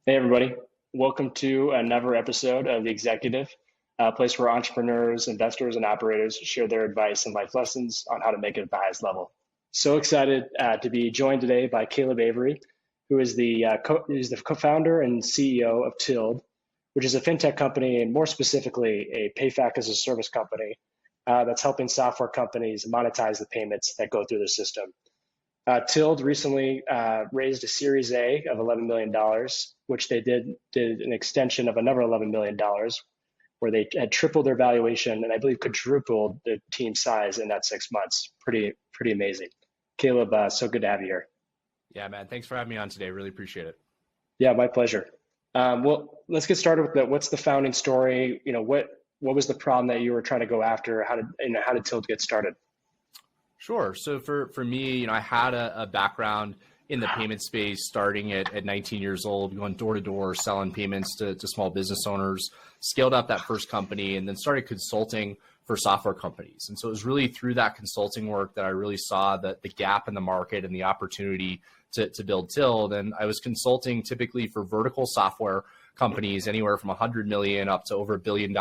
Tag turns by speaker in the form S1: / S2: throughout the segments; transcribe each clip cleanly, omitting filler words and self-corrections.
S1: Hey, everybody. Welcome to another episode of The Executive, a place where entrepreneurs, investors, and operators share their advice and life lessons on how to make it at the highest level. So excited to be joined today by Caleb Avery, who is the co-founder and CEO of Tilled, which is a fintech company, and more specifically, a PayFac-as-a-Service company that's helping software companies monetize the payments that go through their system. Tilled recently raised a Series A of $11 million, which they did an extension of another $11 million, where they had tripled their valuation and I believe quadrupled the team size in that 6 months. Pretty amazing. Caleb, so good to have you here.
S2: Yeah, man. Thanks for having me on today. Really appreciate it.
S1: Yeah, my pleasure. Well, let's get started with what's the founding story? What was the problem that you were trying to go after? How did Tilled get started?
S2: Sure. So for me, I had a background in the payment space starting at 19 years old, going door to door, selling payments to small business owners, scaled up that first company, and then started consulting for software companies. And so it was really through that consulting work that I really saw the gap in the market and the opportunity to build Tilled. And I was consulting typically for vertical software companies anywhere from 100 million up to over $1 billion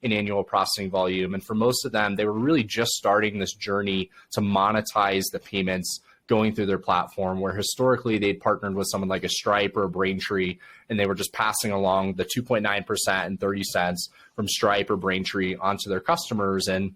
S2: in annual processing volume. And for most of them, they were really just starting this journey to monetize the payments going through their platform, where historically they'd partnered with someone like a Stripe or a Braintree, and they were just passing along the 2.9% and 30 cents from Stripe or Braintree onto their customers. And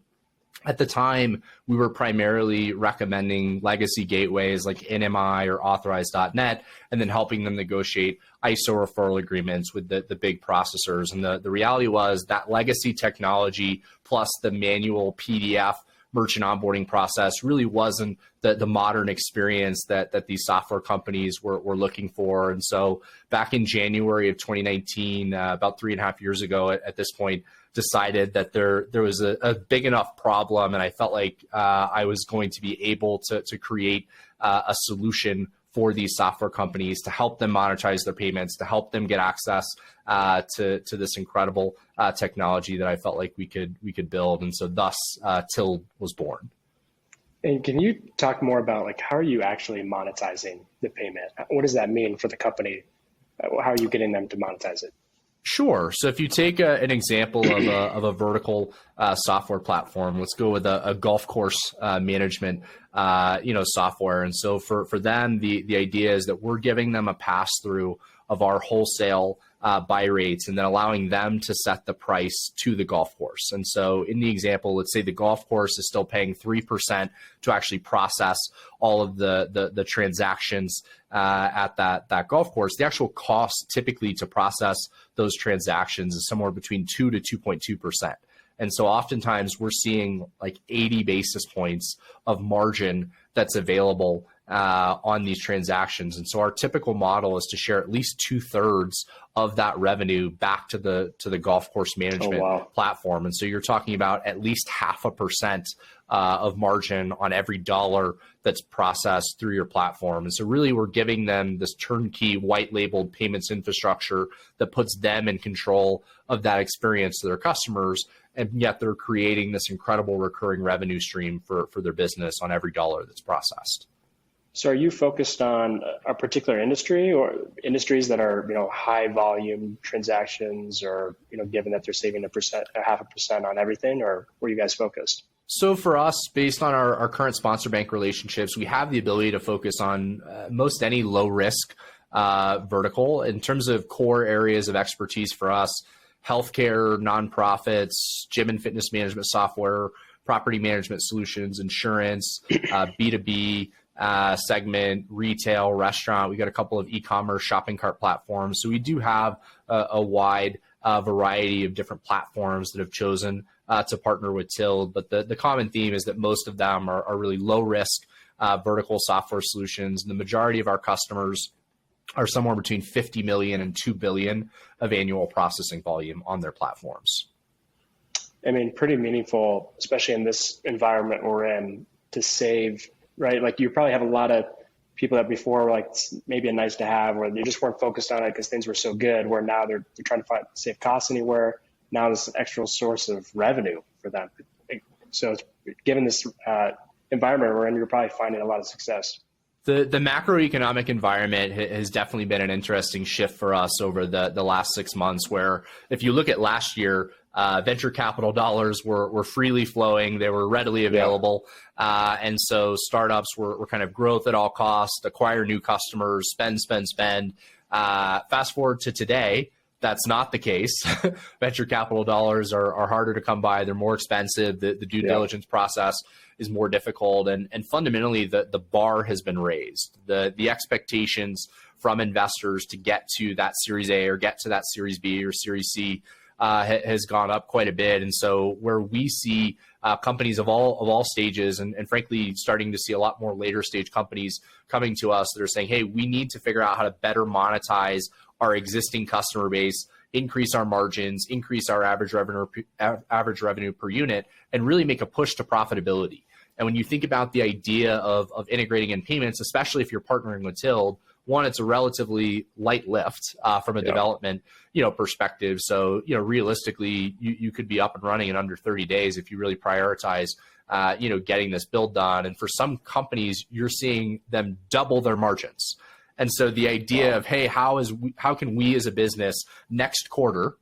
S2: at the time, we were primarily recommending legacy gateways like NMI or Authorize.net, and then helping them negotiate ISO referral agreements with the big processors. And the reality was that legacy technology plus the manual PDF merchant onboarding process really wasn't the modern experience that these software companies were looking for. And so back in January of 2019, about 3.5 years ago at this point, decided that there was a big enough problem, and I felt like I was going to be able to create a solution for these software companies to help them monetize their payments, to help them get access to this incredible technology that I felt like we could build. And so thus Tilled was born.
S1: And can you talk more about how are you actually monetizing the payment? What does that mean for the company? How are you getting them to monetize it?
S2: Sure. So if you take an example of a vertical software platform, let's go with a golf course management software. And so for them, the idea is that we're giving them a pass through of our wholesale buy rates, and then allowing them to set the price to the golf course. And so in the example, let's say the golf course is still paying 3% to actually process all of the transactions at that golf course. The actual cost typically to process those transactions is somewhere between 2 to 2.2%. And so oftentimes we're seeing like 80 basis points of margin that's available on these transactions. And so our typical model is to share at least 2/3 of that revenue back to the golf course management platform. And so you're talking about at least 0.5% of margin on every dollar that's processed through your platform. And so really we're giving them this turnkey white labeled payments infrastructure that puts them in control of that experience to their customers. And yet they're creating this incredible recurring revenue stream for their business on every dollar that's processed.
S1: So are you focused on a particular industry or industries that are, high volume transactions, or, given that they're saving 0.5% on everything, or where are you guys focused?
S2: So for us, based on our current sponsor bank relationships, we have the ability to focus on most any low risk vertical. In terms of core areas of expertise for us, healthcare, nonprofits, gym and fitness management software, property management solutions, insurance, B2B, segment, retail, restaurant. We got a couple of e-commerce shopping cart platforms. So we do have a wide variety of different platforms that have chosen to partner with Tilled. But the common theme is that most of them are really low risk vertical software solutions. And the majority of our customers are somewhere between 50 million and 2 billion of annual processing volume on their platforms.
S1: I mean, pretty meaningful, especially in this environment we're in, to save, right? Like you probably have a lot of people that before were like maybe a nice to have, where they just weren't focused on it because things were so good, where now they're trying to save costs anywhere. Now it's an extra source of revenue for them. So given this environment we're in, you're probably finding a lot of success.
S2: The macroeconomic environment has definitely been an interesting shift for us over the last 6 months, where if you look at last year, venture capital dollars were freely flowing. They were readily available. And so startups were kind of growth at all costs, acquire new customers, spend. Fast forward to today, that's not the case. Venture capital dollars are harder to come by. They're more expensive. The due diligence process is more difficult. And fundamentally, the bar has been raised. The expectations from investors to get to that Series A or get to that Series B or Series C has gone up quite a bit. And so where we see companies of all stages, and frankly, starting to see a lot more later stage companies coming to us that are saying, hey, we need to figure out how to better monetize our existing customer base, increase our margins, increase our average revenue per unit, and really make a push to profitability. And when you think about the idea of integrating in payments, especially if you're partnering with Tild, one, it's a relatively light lift from a development perspective. So realistically, you could be up and running in under 30 days if you really prioritize getting this build done. And for some companies, you're seeing them double their margins. And so the idea of, hey, how can we as a business next quarter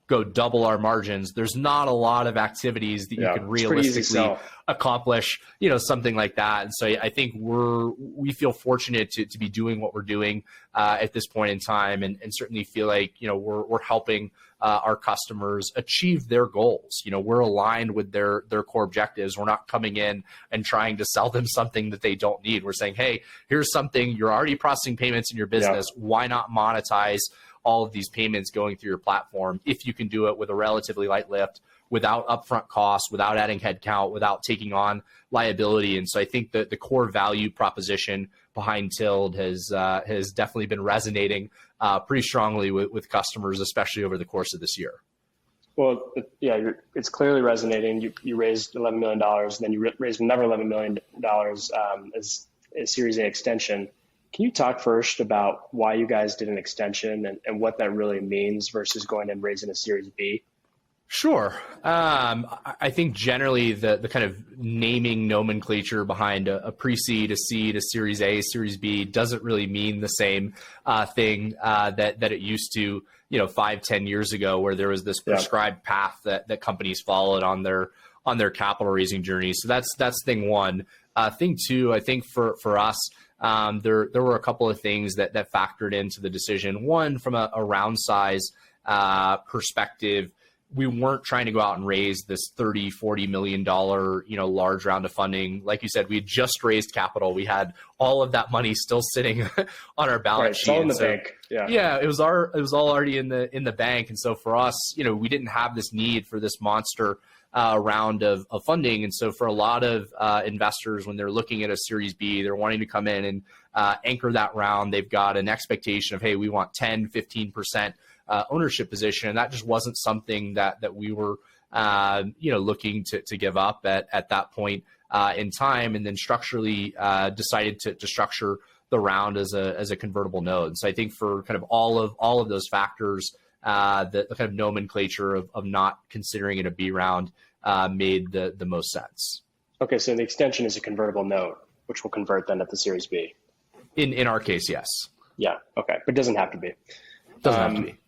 S2: go double our margins? There's not a lot of activities that you can realistically accomplish, something like that. And so I think we feel fortunate to be doing what we're doing at this point in time, and certainly feel like, we're helping our customers achieve their goals. We're aligned with their core objectives. We're not coming in and trying to sell them something that they don't need. We're saying, hey, here's something, you're already processing payments in your business. Why not monetize all of these payments going through your platform if you can do it with a relatively light lift, without upfront costs, without adding headcount, without taking on liability? And so I think that the core value proposition behind Tild has definitely been resonating pretty strongly with customers, especially over the course of this year.
S1: Well, it's clearly resonating. You raised $11 million, and then you raised another $11 million as a Series A extension. Can you talk first about why you guys did an extension and what that really means versus going and raising a Series B?
S2: Sure. I think generally the kind of naming nomenclature behind a pre-seed, a seed, a Series A, Series B doesn't really mean the same thing that it used to, 5-10 years ago, where there was this prescribed path that companies followed on their capital raising journey. So that's thing one. Thing two, I think for us, there were a couple of things that factored into the decision. One, from a round size perspective, we weren't trying to go out and raise this $30-40 million, large round of funding. Like you said, we had just raised capital. We had all of that money still sitting on our balance sheet.
S1: It's all in the bank.
S2: Yeah, it was all already in the bank. And so for us, we didn't have this need for this monster round of funding. And so for a lot of investors, when they're looking at a Series B, they're wanting to come in and anchor that round. They've got an expectation of, hey, we want 10-15% ownership position. And that just wasn't something that we were looking to give up at that point in time. And then structurally decided to structure the round as a convertible note. So I think for kind of all of those factors, the kind of nomenclature of not considering it a B round made the most sense. Okay,
S1: so the extension is a convertible note, which will convert then at the Series B.
S2: In our case, yes.
S1: Yeah, okay, but it doesn't have to be.
S2: Doesn't have to be.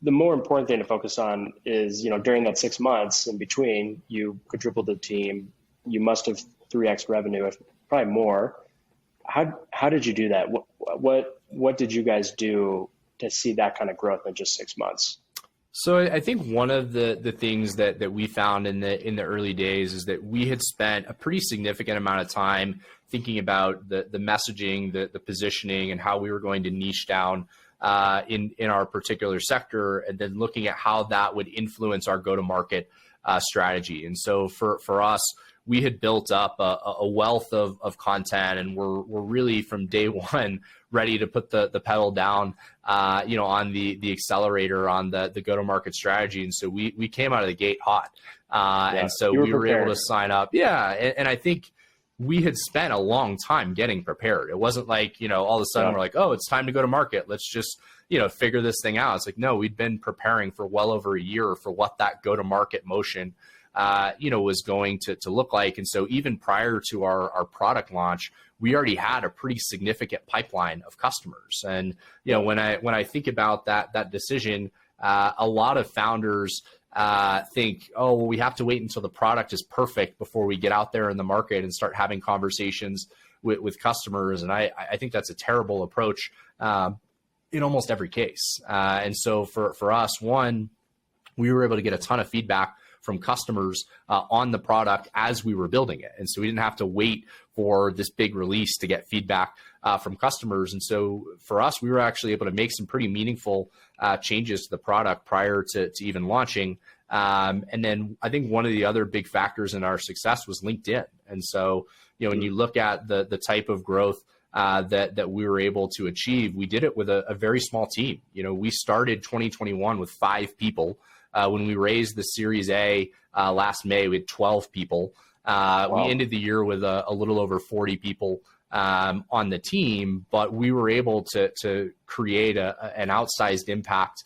S1: The more important thing to focus on is, during that 6 months in between, you quadrupled the team. You must have 3x revenue, if probably more. How did you do that? What did you guys do to see that kind of growth in just 6 months?
S2: So I think one of the things that we found in the early days is that we had spent a pretty significant amount of time thinking about the messaging, the positioning, and how we were going to niche down in our particular sector, and then looking at how that would influence our go-to-market strategy. And so for us, we had built up a wealth of content, and we're really from day one ready to put the pedal down, on the accelerator on the go-to-market strategy. And so we came out of the gate hot, and so we were able to sign up. Yeah, and I think we had spent a long time getting prepared. It wasn't like, all of a sudden we're like, oh, it's time to go to market. Let's just, figure this thing out. It's like, no, we'd been preparing for well over a year for what that go-to-market motion was going to look like. And so even prior to our product launch, we already had a pretty significant pipeline of customers. And, when I think about that decision, a lot of founders think, oh, well, we have to wait until the product is perfect before we get out there in the market and start having conversations with customers. And I think that's a terrible approach in almost every case. And so for us, one, we were able to get a ton of feedback from customers on the product as we were building it. And so we didn't have to wait for this big release to get feedback from customers. And so for us, we were actually able to make some pretty meaningful changes to the product prior to even launching. And then I think one of the other big factors in our success was LinkedIn. And so, when you look at the type of growth that we were able to achieve, we did it with a very small team. We started 2021 with 5 people. When we raised the Series A last May, we had 12 people. Wow. We ended the year with a little over 40 people on the team, but we were able to create an outsized impact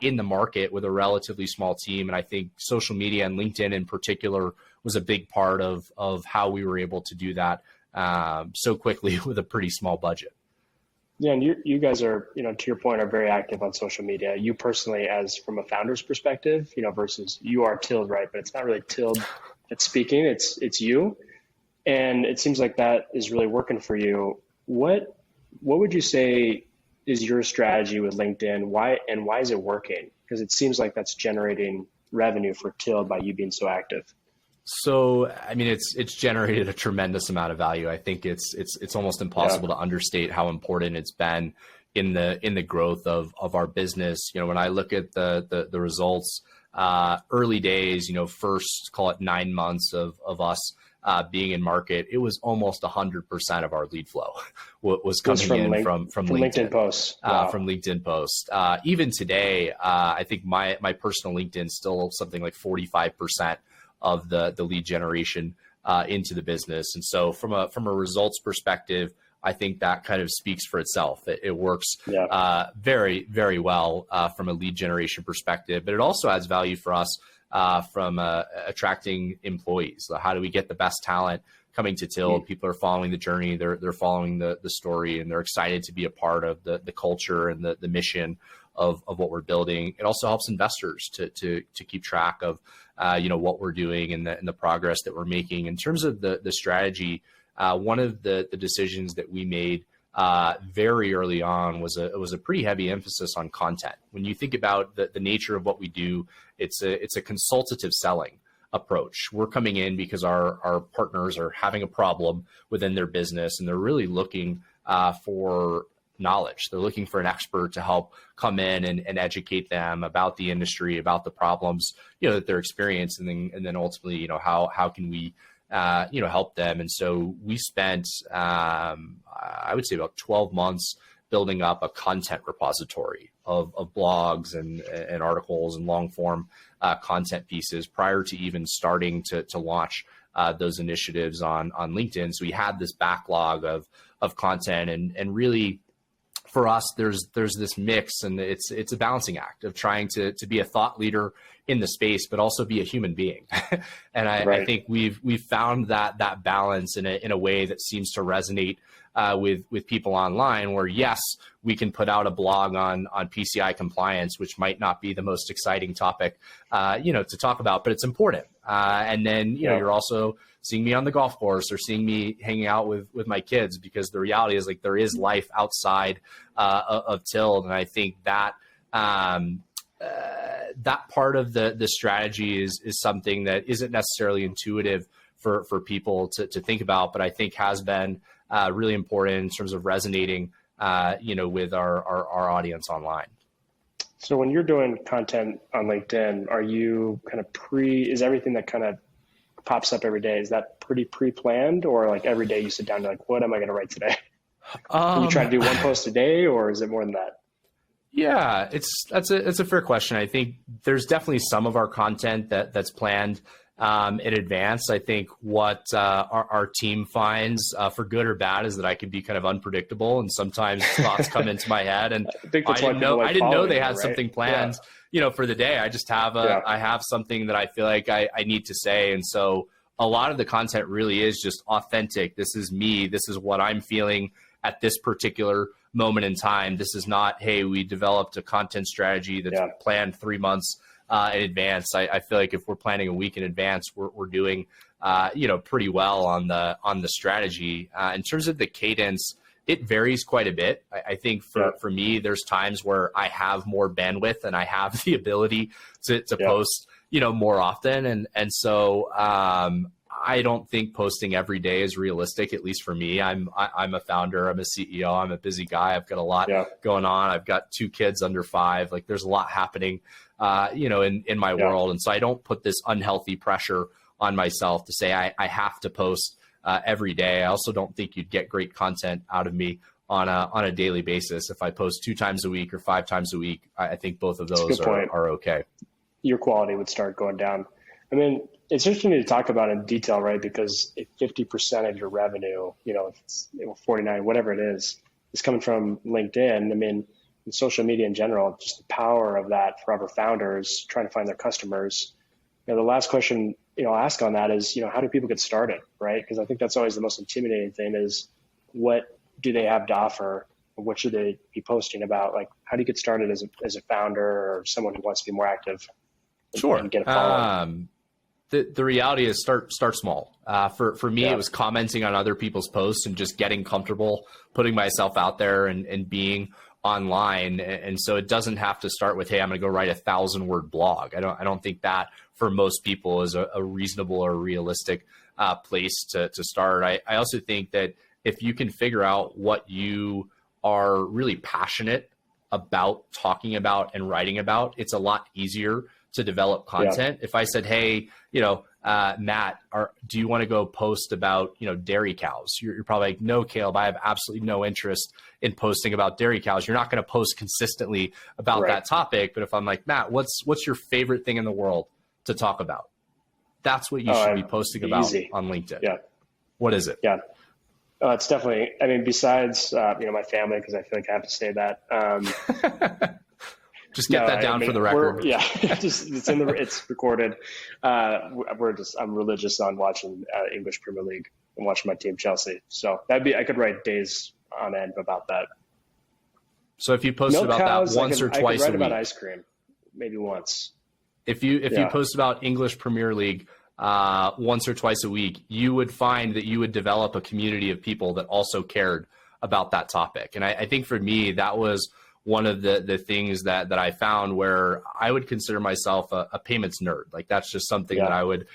S2: in the market with a relatively small team. And I think social media and LinkedIn in particular was a big part of how we were able to do that so quickly with a pretty small budget.
S1: Yeah, and you guys are, to your point, are very active on social media. You personally, as from a founder's perspective, versus you are Tilled, right? But it's not really Tilled that's speaking, it's you. And it seems like that is really working for you. What would you say is your strategy with LinkedIn? Why is it working? Because it seems like that's generating revenue for Tilled by you being so active.
S2: So, I mean, it's generated a tremendous amount of value. I think it's almost impossible to understate how important it's been in the growth of our business. When I look at the results, early days, first call it 9 months of us being in market, it was almost 100% of our lead flow was coming in from LinkedIn
S1: posts. Wow.
S2: From LinkedIn posts. Even today, I think my personal LinkedIn still something like 45% of the lead generation into the business. And so from a results perspective, I think that kind of speaks for itself. It works very, very well from a lead generation perspective, but it also adds value for us from attracting employees. So how do we get the best talent coming to Tilled? People are following the journey, they're following the story, and they're excited to be a part of the culture and the mission of what we're building. It also helps investors to keep track of what we're doing and the progress that we're making. In terms of the strategy, one of the decisions that we made very early on was a pretty heavy emphasis on content. When you think about the nature of what we do, it's a consultative selling approach. We're coming in because our partners are having a problem within their business, and they're really looking for knowledge. They're looking for an expert to help come in and educate them about the industry, about the problems that they're experiencing, and then ultimately how can we help them. And so we spent I would say about 12 months building up a content repository of blogs and articles and long form content pieces prior to even starting to launch those initiatives on LinkedIn. So we had this backlog of content, and really for us, there's this mix, and it's a balancing act of trying to be a thought leader in the space, but also be a human being. And I think we've found that balance in a way that seems to resonate with people online, where yes, we can put out a blog on PCI compliance, which might not be the most exciting topic, to talk about, but it's important. And then, you're also seeing me on the golf course or seeing me hanging out with my kids, because the reality is there is life outside of Tilled. And I think that that part of the strategy is something that isn't necessarily intuitive for people to think about, but I think has been really important in terms of resonating, with our audience online.
S1: So when you're doing content on LinkedIn, are you kind of is everything that kind of pops up every day, is that pretty pre-planned, or every day you sit down and what am I going to write today? Can you try to do one post a day, or is it more than that?
S2: Yeah, it's a fair question. I think there's definitely some of our content that's planned in advance. I think what our team finds, for good or bad, is that I can be kind of unpredictable, and sometimes thoughts come into my head, and I didn't know they had something planned, for the day. I just have I have something that I feel like I need to say, and so a lot of the content really is just authentic. This is me. This is what I'm feeling at this particular moment in time. This is not, hey, we developed a content strategy that's planned 3 months in advance. I feel like if we're planning a week in advance, we're doing pretty well on the strategy. In terms of the cadence, it varies quite a bit. I think for me, there's times where I have more bandwidth and I have the ability to post, more often. And so I don't think posting every day is realistic, at least for me. I'm a founder, I'm a CEO, I'm a busy guy. I've got a lot going on. I've got 2 kids under 5. Like there's a lot happening, in my world. And so I don't put this unhealthy pressure on myself to say I have to post every day. I also don't think you'd get great content out of me on a daily basis. If I post 2 times a week or 5 times a week, I think both of those are okay.
S1: Your quality would start going down. I mean, it's interesting to talk about in detail, right? Because if 50% of your revenue, if it's 49, whatever it is coming from LinkedIn. I mean, in social media in general, just the power of that for other founders trying to find their customers. The last question, I'll ask on that is, how do people get started, right? Because I think that's always the most intimidating thing is what do they have to offer? What should they be posting about? Like, how do you get started as a founder or someone who wants to be more active?
S2: Sure.
S1: And get a following?
S2: The reality is start small. For me, it was commenting on other people's posts and just getting comfortable putting myself out there and being online. And so it doesn't have to start with, hey, I'm going to go write a 1,000-word blog. I don't think that for most people is a reasonable or realistic place to start. I also think that if you can figure out what you are really passionate about talking about and writing about, it's a lot easier to develop content. If I said, hey, Matt, do you want to go post about, dairy cows? You're probably like, no, Caleb, I have absolutely no interest in posting about dairy cows. You're not going to post consistently about that topic. But if I'm like, Matt, what's your favorite thing in the world to talk about? That's what you should be posting about on LinkedIn. Yeah. What is it?
S1: Yeah. It's definitely, I mean, besides, my family, because I feel like I have to say that.
S2: Just get that down for the record.
S1: It's recorded. I'm religious on watching English Premier League and watching my team Chelsea. So I could write days on end about that.
S2: So if you posted about that once or twice a week,
S1: about ice cream, maybe once.
S2: If you post about English Premier League once or twice a week, you would find that you would develop a community of people that also cared about that topic. And I think for me, that was one of the things that I found where I would consider myself a payments nerd. Like that's just something that I would,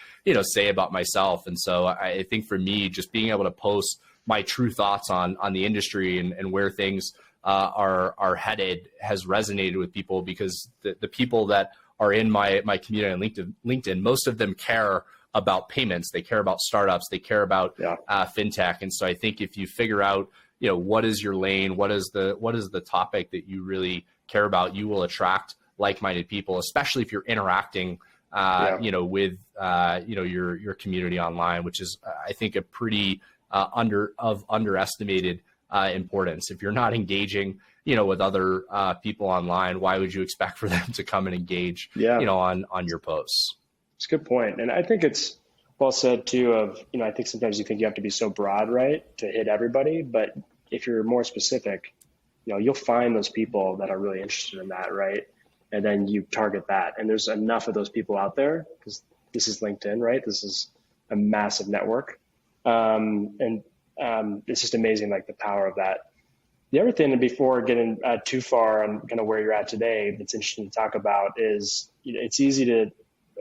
S2: say about myself. And so I think for me, just being able to post my true thoughts on the industry and where things are headed has resonated with people, because the people that are in my community on LinkedIn, most of them care about payments. They care about startups. They care about fintech. And so I think if you figure out, what is your lane? What is the topic that you really care about? You will attract like-minded people, especially if you're interacting, with your community online, which is, I think, a pretty underestimated importance. If you're not engaging, with other people online, why would you expect for them to come and engage, on your posts?
S1: It's a good point, and I think it's well said too. I think sometimes you think you have to be so broad, right, to hit everybody, but if you're more specific, you'll find those people that are really interested in that, right? And then you target that. And there's enough of those people out there, because this is LinkedIn, right? This is a massive network. It's just amazing, like the power of that. The other thing, and before getting too far on kind of where you're at today, that's interesting to talk about is, it's easy to,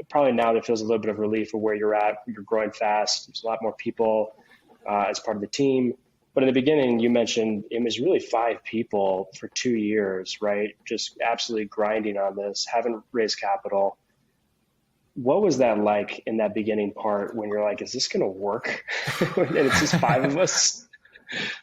S1: probably now there feels a little bit of relief of where you're at. You're growing fast. There's a lot more people as part of the team. But in the beginning, you mentioned it was really 5 people for 2 years, right? Just absolutely grinding on this, haven't raised capital. What was that like in that beginning part when you're like, is this going to work? And it's just 5 of us.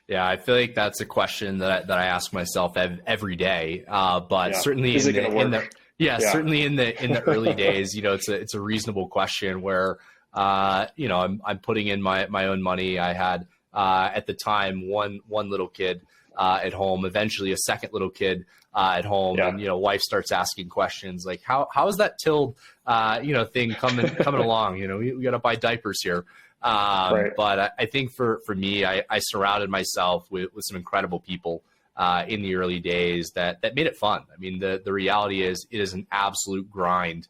S2: Yeah, I feel like that's a question that I ask myself every day. But certainly certainly in the early days, it's a reasonable question where I'm putting in my own money. I had at the time one little kid at home, eventually a second little kid at home, and wife starts asking questions like, how is that tilled thing coming along? We got to buy diapers here.
S1: Right.
S2: But I think for me, I surrounded myself with some incredible people in the early days that made it fun. I mean, the reality is it is an absolute grind.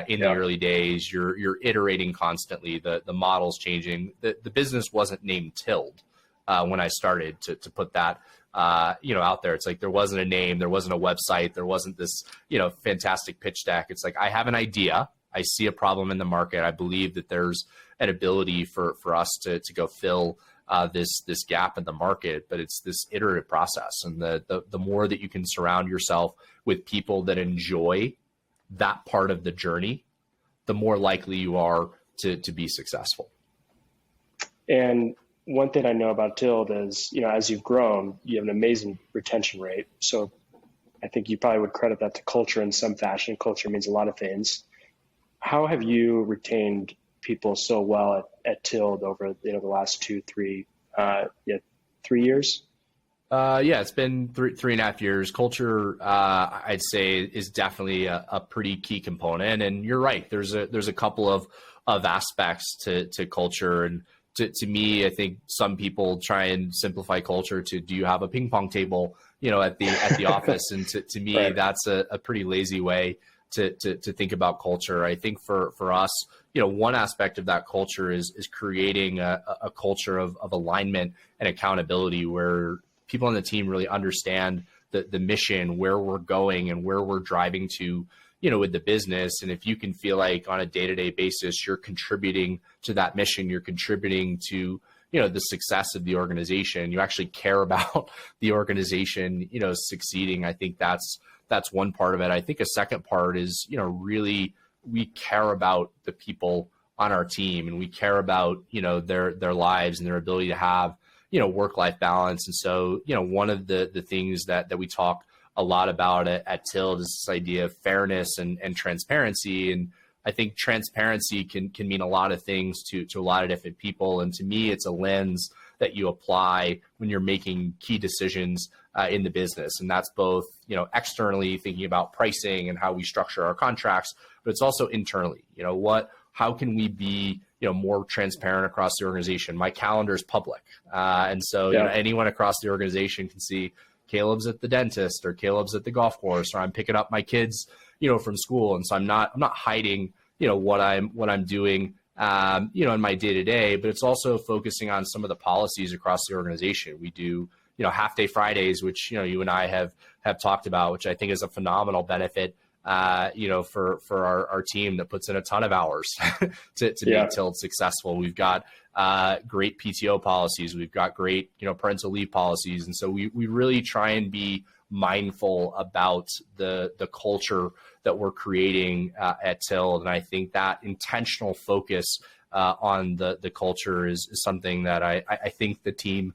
S2: In the early days, you're iterating constantly. The model's changing. The business wasn't named Tilled when I started to put that out there. It's like there wasn't a name, there wasn't a website, there wasn't this fantastic pitch deck. It's like I have an idea, I see a problem in the market, I believe that there's an ability for us to go fill this gap in the market, but it's this iterative process. And the more that you can surround yourself with people that enjoy that part of the journey, the more likely you are to be successful.
S1: And one thing I know about Tilled is, as you've grown, you have an amazing retention rate. So I think you probably would credit that to culture in some fashion. Culture means a lot of things. How have you retained people so well at Tilled over the last 3 years?
S2: It's been 3.5 years. Culture, I'd say, is definitely a pretty key component. And you're right. There's a couple of aspects to culture. And to me, I think some people try and simplify culture to, do you have a ping pong table, at the office? And to me, right, that's a pretty lazy way to think about culture. I think for us, one aspect of that culture is creating a culture of alignment and accountability, where people on the team really understand the mission, where we're going and where we're driving to, with the business. And if you can feel like on a day-to-day basis, you're contributing to that mission, you're contributing to, the success of the organization, you actually care about the organization, succeeding. I think that's one part of it. I think a second part is, really we care about the people on our team, and we care about, their lives and their ability to have, work-life balance. And so, one of the things that we talk a lot about at Tilled is this idea of fairness and transparency. And I think transparency can mean a lot of things to a lot of different people. And to me, it's a lens that you apply when you're making key decisions in the business. And that's both, externally thinking about pricing and how we structure our contracts, but it's also internally, how can we be, more transparent across the organization? My calendar is public. And so anyone across the organization can see Caleb's at the dentist, or Caleb's at the golf course, or I'm picking up my kids, from school. And so I'm not hiding, what I'm doing, in my day to day, but it's also focusing on some of the policies across the organization. We do, half day Fridays, which, you and I have talked about, which I think is a phenomenal benefit, for our team that puts in a ton of hours to make Tilled successful. We've got great PTO policies. We've got great, parental leave policies. And so we really try and be mindful about the culture that we're creating at Tilled. And I think that intentional focus on the culture is something that I think the team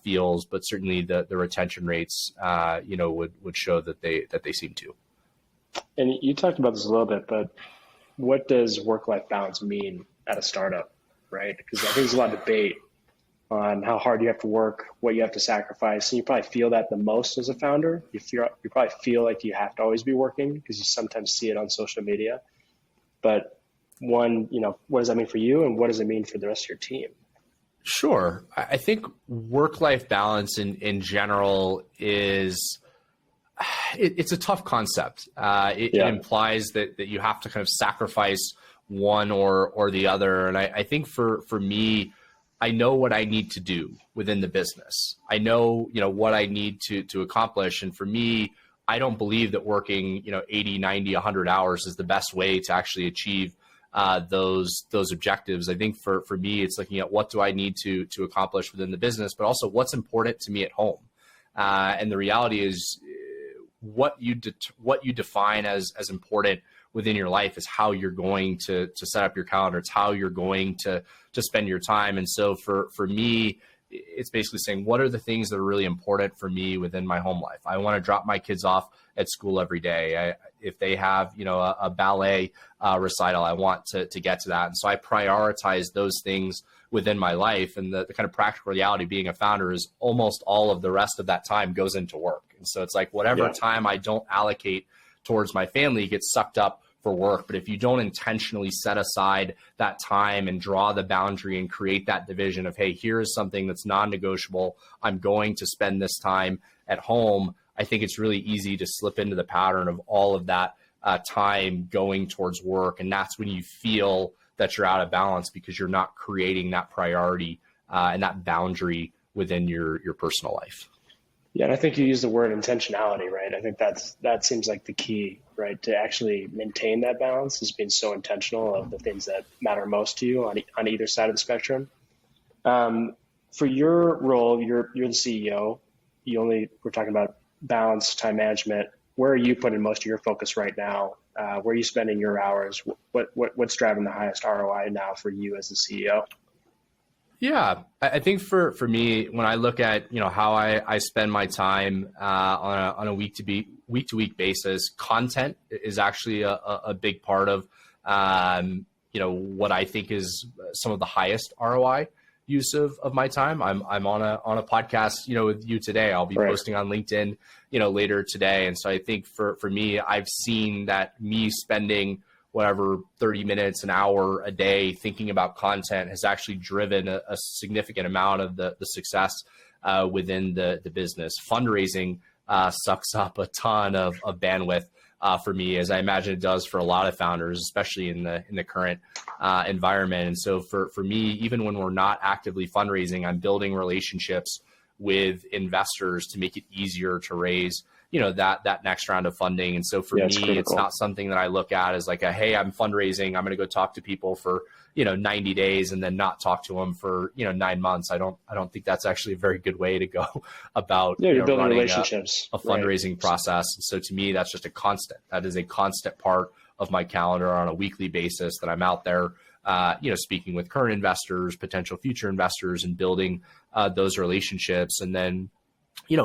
S2: feels, but certainly the retention rates, would show that they seem to.
S1: And you talked about this a little bit, but what does work-life balance mean at a startup, right? Because I think there's a lot of debate on how hard you have to work, what you have to sacrifice. And you probably feel that the most as a founder. You probably feel like you have to always be working because you sometimes see it on social media. But what does that mean for you, and what does it mean for the rest of your team?
S2: Sure. I think work-life balance in general is... It's a tough concept. It implies that you have to kind of sacrifice one or the other. And I think for me, I know what I need to do within the business. I know, what I need to accomplish. And for me, I don't believe that working, 80, 90, 100 hours is the best way to actually achieve those objectives. I think for me, it's looking at what do I need to accomplish within the business, but also what's important to me at home. And the reality is, what you define as important within your life is how you're going to set up your calendar. It's how you're going to spend your time. And so for me, it's basically saying, what are the things that are really important for me within my home life? I want to drop my kids off at school every day. If they have, a ballet recital, I want to get to that. And so I prioritize those things within my life. And the kind of practical reality being a founder is almost all of the rest of that time goes into work. And so it's like whatever time I don't allocate towards my family gets sucked up for work. But if you don't intentionally set aside that time and draw the boundary and create that division of, hey, here is something that's non-negotiable, I'm going to spend this time at home, I think it's really easy to slip into the pattern of all of that time going towards work. And that's when you feel that you're out of balance because you're not creating that priority and that boundary within your personal life.
S1: Yeah, and I think you use the word intentionality, right? I think that seems like the key, right? To actually maintain that balance is being so intentional of the things that matter most to you on either side of the spectrum. For your role, you're the CEO. We're talking about balance, time management. Where are you putting most of your focus right now? Where are you spending your hours? What's driving the highest ROI now for you as the CEO?
S2: Yeah, I think for me, when I look at how I spend my time on a week to week basis, content is actually a big part of what I think is some of the highest ROI use of my time. I'm on a podcast with you today. I'll be posting on LinkedIn later today, and so I think for me, I've seen that me spending whatever 30 minutes, an hour a day thinking about content has actually driven a significant amount of the success within the business. Fundraising sucks up a ton of bandwidth for me, as I imagine it does for a lot of founders, especially in the current environment. And so for me, even when we're not actively fundraising, I'm building relationships with investors to make it easier to raise that next round of funding. And so for me, it's not something that I look at as like hey, I'm fundraising, I'm going to go talk to people for 90 days and then not talk to them for 9 months. I don't think that's actually a very good way to go about
S1: you're building
S2: running
S1: relationships,
S2: a fundraising process. And so to me, that's just a constant. That is a constant part of my calendar on a weekly basis that I'm out there speaking with current investors, potential future investors, and building those relationships. And then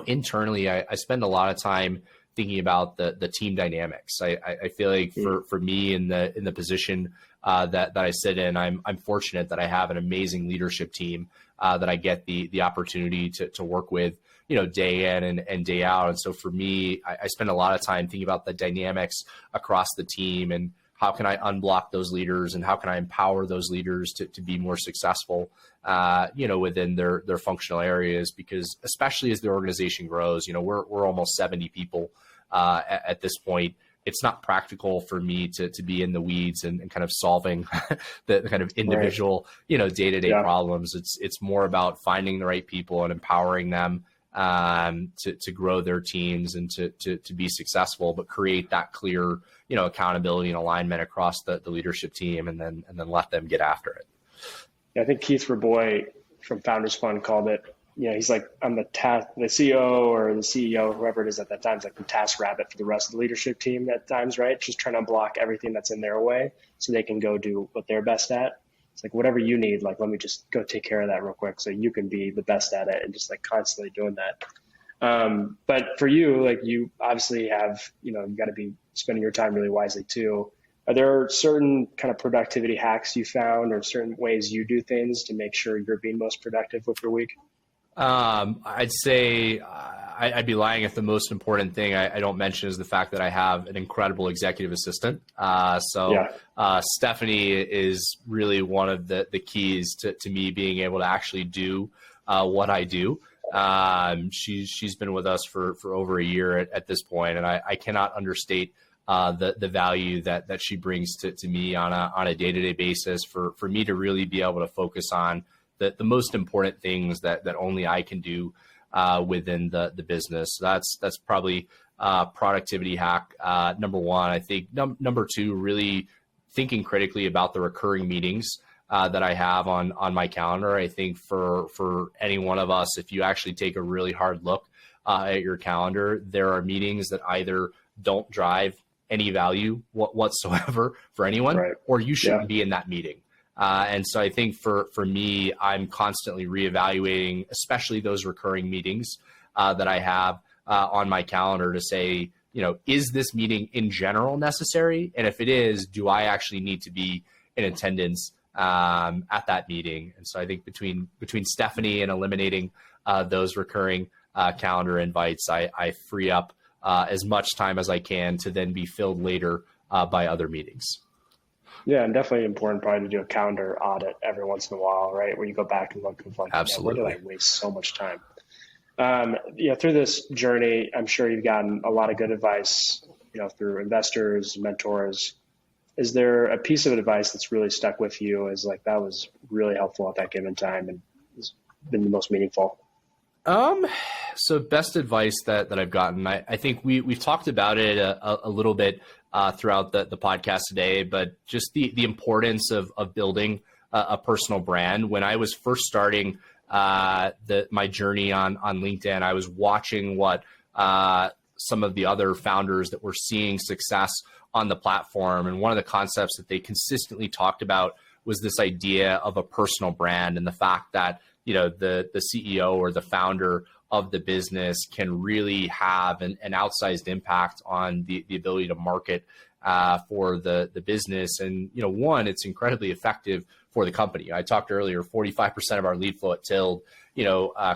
S2: internally, I spend a lot of time thinking about the team dynamics. I feel like for me in the position that I sit in, I'm fortunate that I have an amazing leadership team that I get the opportunity to work with, day in and day out. And so for me, I spend a lot of time thinking about the dynamics across the team and how can I unblock those leaders and how can I empower those leaders to be more successful, within their functional areas, because especially as the organization grows, we're almost 70 people at this point. It's not practical for me to be in the weeds and kind of solving the kind of individual, day-to-day problems. It's more about finding the right people and empowering them to grow their teams and to be successful, but create that clear, accountability and alignment across the leadership team, and then let them get after it.
S1: I think Keith Raboy from Founders Fund called it, he's like, I'm the CEO or the CEO, whoever it is at that time, is like the task rabbit for the rest of the leadership team at times, right? Just trying to block everything that's in their way so they can go do what they're best at. It's like, whatever you need, like, let me just go take care of that real quick so you can be the best at it, and just like constantly doing that. But for you, like, you obviously have, you got to be spending your time really wisely too. Are there certain kind of productivity hacks you found or certain ways you do things to make sure you're being most productive with your week?
S2: I'd say I'd be lying if the most important thing I don't mention is the fact that I have an incredible executive assistant. Stephanie is really one of the keys to me being able to actually do what I do. She's been with us for over a year at this point, and I cannot understate the value that she brings to me on a day-to-day basis for me to really be able to focus on the most important things that only I can do within the business. So that's probably productivity hack number one. I think number two, really thinking critically about the recurring meetings that I have on my calendar. I think for any one of us, if you actually take a really hard look at your calendar, there are meetings that either don't drive any value whatsoever for anyone, or you shouldn't be in that meeting. And so I think for me, I'm constantly reevaluating, especially those recurring meetings that I have on my calendar to say, is this meeting in general necessary? And if it is, do I actually need to be in attendance at that meeting? And so I think between Stephanie and eliminating those recurring calendar invites, I free up as much time as I can to then be filled later by other meetings.
S1: Yeah, and definitely important probably to do a calendar audit every once in a while, right? Where you go back and look, like,
S2: absolutely,
S1: where did I waste so much time? Through this journey, I'm sure you've gotten a lot of good advice, through investors, mentors. Is there a piece of advice that's really stuck with you as like, that was really helpful at that given time and has been the most meaningful?
S2: So best advice that I've gotten, I think we've talked about it a little bit throughout the podcast today, but just the importance of building a personal brand. When I was first starting my journey on LinkedIn, I was watching what some of the other founders that were seeing success on the platform. And one of the concepts that they consistently talked about was this idea of a personal brand and the fact that, the CEO or the founder of the business can really have an outsized impact on the ability to market for the business. And, one, it's incredibly effective for the company. I talked earlier, 45% of our lead flow at Tilled,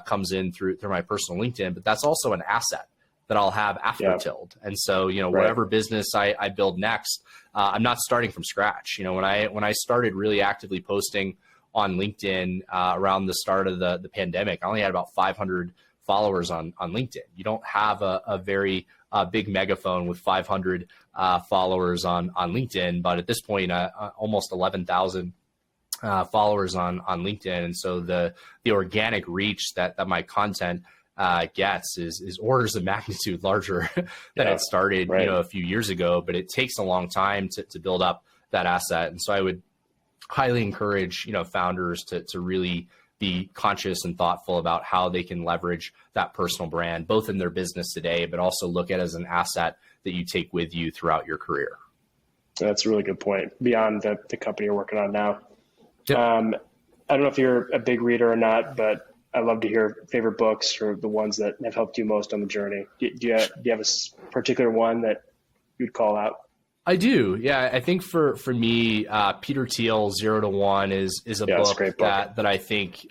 S2: comes in through my personal LinkedIn, but that's also an asset that I'll have after Tilled. And so, whatever business I build next, I'm not starting from scratch. When I started really actively posting on LinkedIn around the start of the pandemic, I only had about 500 followers on LinkedIn. You don't have a very big megaphone with 500 followers on LinkedIn, but at this point, almost 11,000 followers on LinkedIn. And so the organic reach that my content gets is orders of magnitude larger than it started, a few years ago, but it takes a long time to build up that asset. And so I would highly encourage, founders to really be conscious and thoughtful about how they can leverage that personal brand, both in their business today, but also look at it as an asset that you take with you throughout your career.
S1: That's a really good point beyond the company you're working on now.
S2: Yep.
S1: I don't know if you're a big reader or not, but I'd love to hear favorite books or the ones that have helped you most on the journey. Do you have a particular one that you'd call out?
S2: I do. Yeah. I think for me, Peter Thiel's 0 to 1 is a book that I think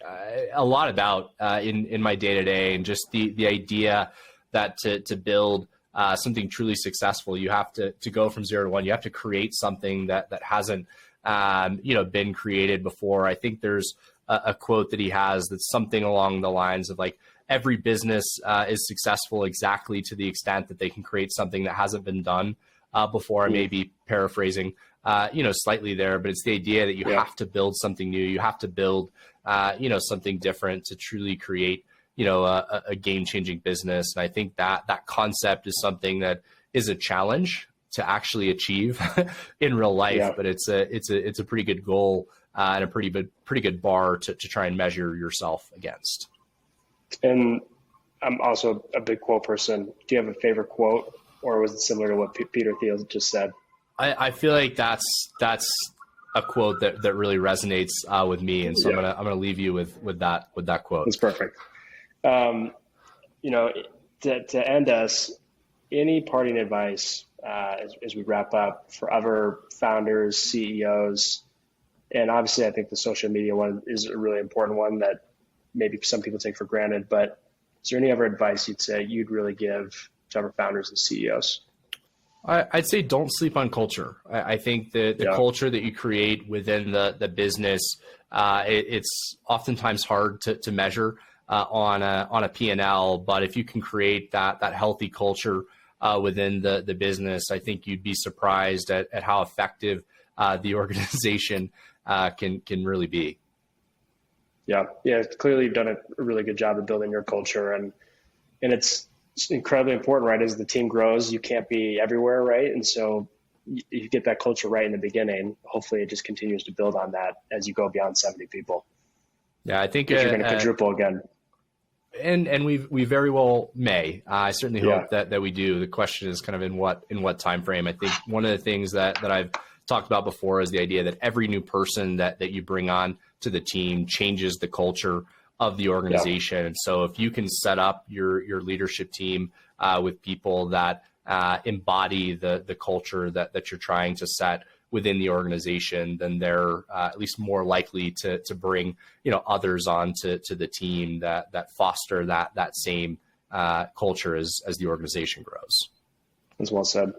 S2: a lot about in my day to day, and just the idea that to build something truly successful, you have to go from 0 to 1. You have to create something that hasn't been created before. I think there's a quote that he has that's something along the lines of like, every business is successful exactly to the extent that they can create something that hasn't been done before. I may be paraphrasing, slightly there, but it's the idea that you have to build something new. You have to build, something different to truly create, a game-changing business. And I think that concept is something that is a challenge to actually achieve in real life, but it's a pretty good goal and a pretty good bar to try and measure yourself against. And
S1: I'm also a big quote person. Do you have a favorite quote, or was it similar to what Peter Thiel just said?
S2: I feel like that's a quote that really resonates with me, and so I'm gonna leave you with that quote.
S1: That's perfect. To end us, any parting advice as we wrap up for other founders, CEOs, and obviously I think the social media one is a really important one that maybe some people take for granted, but is there any other advice you'd say you'd really give to other founders and CEOs?
S2: I'd say don't sleep on culture. I think the culture that you create within the business, it's oftentimes hard to measure on a P&L, but if you can create that healthy culture within the business, I think you'd be surprised at how effective the organization can really be.
S1: Yeah. Clearly you've done a really good job of building your culture, and it's incredibly important, right? As the team grows, you can't be everywhere, right? And so you get that culture right in the beginning. Hopefully it just continues to build on that as you go beyond 70 people.
S2: Yeah, I think
S1: you're going to quadruple again.
S2: And we very well may. I certainly hope that we do. The question is kind of in what time frame. I think one of the things that I've talked about before is the idea that every new person that you bring on to the team changes the culture of the organization. And so if you can set up your leadership team with people that embody the culture that you're trying to set within the organization, then they're at least more likely to bring others on to the team that foster that same culture as the organization grows.
S1: That's well said.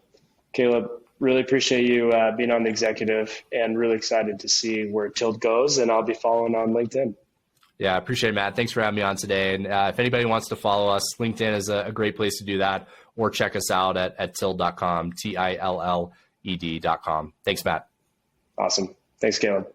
S1: Caleb, really appreciate you being on the executive, and really excited to see where Tilt goes, and I'll be following on LinkedIn.
S2: Yeah, I appreciate it, Matt. Thanks for having me on today. And if anybody wants to follow us, LinkedIn is a great place to do that, or check us out at tilled.com, TILLED.com. Thanks, Matt.
S1: Awesome. Thanks, Caleb.